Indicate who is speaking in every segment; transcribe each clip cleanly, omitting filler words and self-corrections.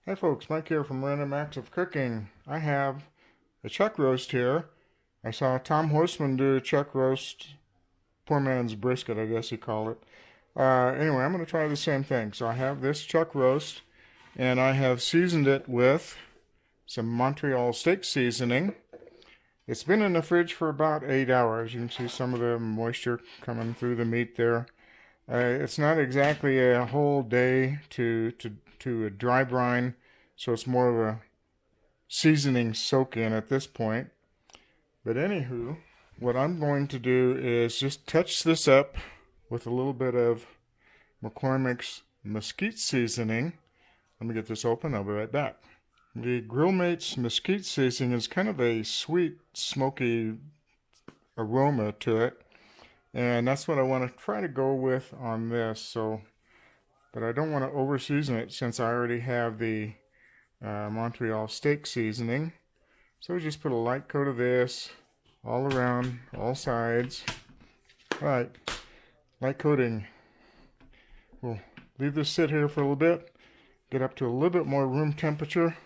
Speaker 1: Hi folks, Mike here from Random Acts of Cooking. I have a chuck roast here. I saw Tom Horseman do a chuck roast, poor man's brisket I guess you call it. Anyway, I'm going to try the same thing. So I have this chuck roast and I have seasoned it with some Montreal steak seasoning. It's been in the fridge for about 8 hours. You can see some of the moisture coming through the meat there. It's not exactly a whole day to a dry brine, so it's more of a seasoning soak in at this point. But anywho, what I'm going to do is just touch this up with a little bit of McCormick's mesquite seasoning. Let me get this open, I'll be right back. The Grill Mates mesquite seasoning is kind of a sweet, smoky aroma to it. And that's what I want to try to go with on this. But I don't want to over season it since I already have the Montreal steak seasoning. So just put a light coat of this all around, all sides. Alright, light coating. We'll leave this sit here for a little bit, get up to a little bit more room temperature.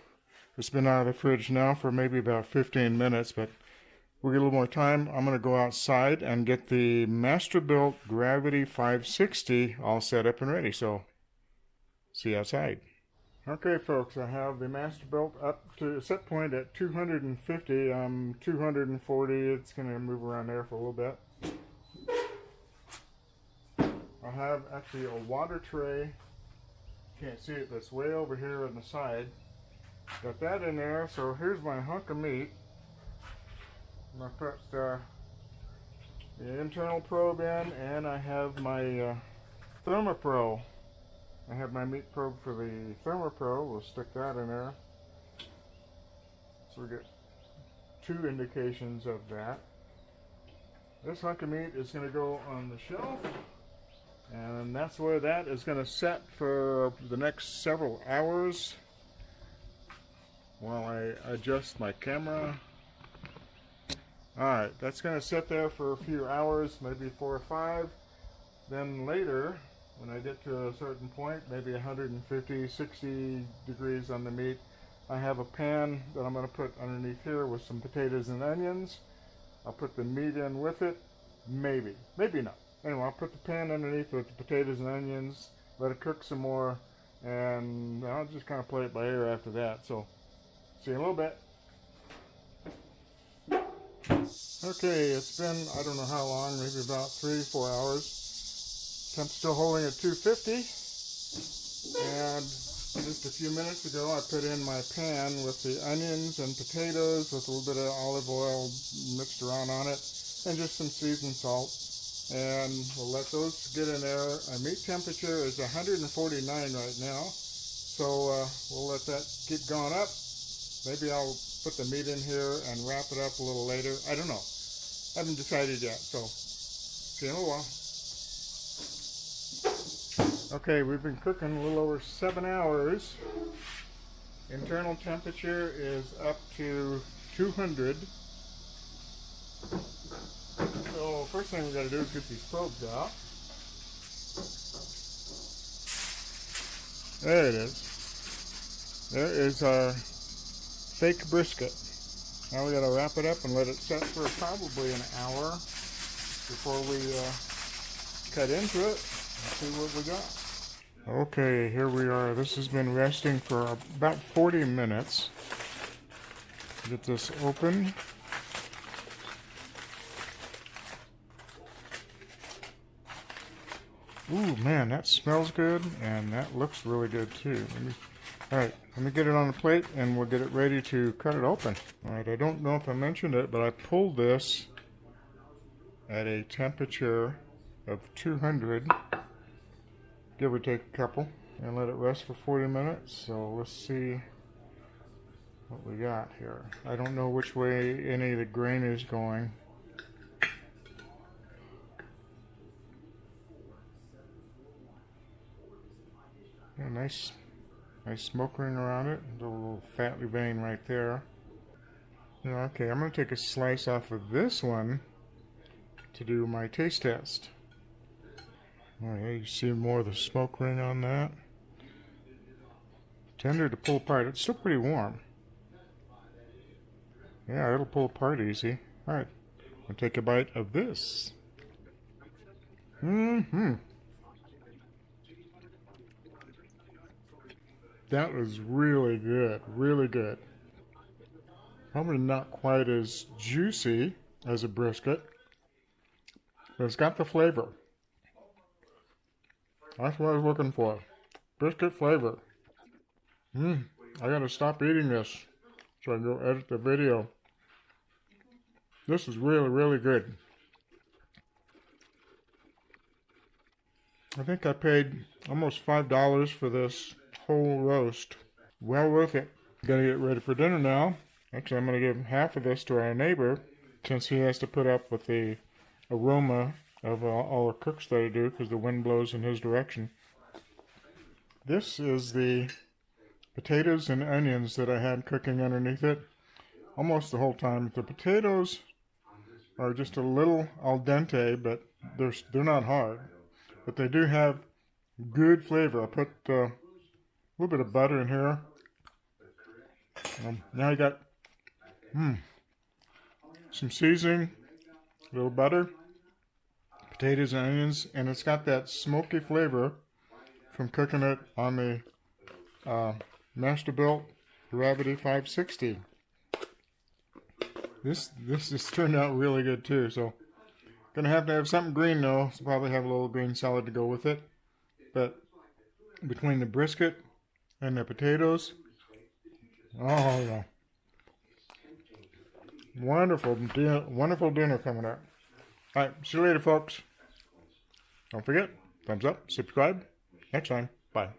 Speaker 1: It's been out of the fridge now for maybe about 15 minutes, but we'll get a little more time. I'm going to go outside and get the Masterbuilt Gravity 560 all set up and ready. So, see you outside. Okay, folks, I have the Masterbuilt up to set point at 250. I'm 240. It's going to move around there for a little bit. I have actually a water tray. Can't see it, but it's way over here on the side. Got that in there, so here's my hunk of meat. I'm going to put the internal probe in, and I have my ThermoPro. I have my meat probe for the ThermoPro. We'll stick that in there. So we get two indications of that. This hunk of meat is going to go on the shelf, and that's where that is going to set for the next several hours while I adjust my camera. Alright, that's going to sit there for a few hours, maybe 4 or 5. Then later, when I get to a certain point, maybe 150, 60 degrees on the meat, I have a pan that I'm going to put underneath here with some potatoes and onions. I'll put the meat in with it. Maybe not. Anyway, I'll put the pan underneath with the potatoes and onions, let it cook some more, and I'll just kind of play it by ear after that. So, see you in a little bit. Okay, it's been, I don't know how long, maybe about 3-4 hours. Temp's still holding at 250. And just a few minutes ago, I put in my pan with the onions and potatoes with a little bit of olive oil mixed around on it, and just some seasoned salt. And we'll let those get in there. Our meat temperature is 149 right now. So we'll let that get going up. Maybe I'll put the meat in here and wrap it up a little later. I don't know. I haven't decided yet, so see you in a while. Okay, we've been cooking a little over 7 hours. Internal temperature is up to 200. So first thing we got to do is get these probes out. There it is. There is our fake brisket. Now we got to wrap it up and let it set for probably an hour before we cut into it and see what we got. Okay, here we are. This has been resting for about 40 minutes. Get this open. Ooh, man, that smells good, and that looks really good too. Alright, let me get it on the plate and we'll get it ready to cut it open. Alright, I don't know if I mentioned it, but I pulled this at a temperature of 200, give or take a couple, and let it rest for 40 minutes. So let's see what we got here. I don't know which way any of the grain is going. Yeah, nice smoke ring around it. A little fatty vein right there. Okay, I'm going to take a slice off of this one to do my taste test. Alright, you see more of the smoke ring on that. tender to pull apart. It's still pretty warm. Yeah, it'll pull apart easy. All right, I'll take a bite of this. That was really good, really good. Probably not quite as juicy as a brisket, but it's got the flavor. That's what I was looking for. Brisket flavor. I gotta stop eating this so I can go edit the video. This is really, really good. I think I paid almost $5 for this whole roast. Well worth it. Gotta get ready for dinner now. Actually, I'm gonna give half of this to our neighbor since he has to put up with the aroma of all the cooks that I do because the wind blows in his direction. This is the potatoes and onions that I had cooking underneath it almost the whole time. The potatoes are just a little al dente, but they're not hard. But they do have good flavor. I put a little bit of butter in here. Now I got some seasoning, a little butter, potatoes and onions, and it's got that smoky flavor from cooking it on the Masterbuilt Gravity 560. This has turned out really good too. So gonna have to have something green though. So probably have a little green salad to go with it. But between the brisket and the potatoes, oh yeah, wonderful dinner coming up. All right, see you later, folks. Don't forget, thumbs up, subscribe. Next time, bye.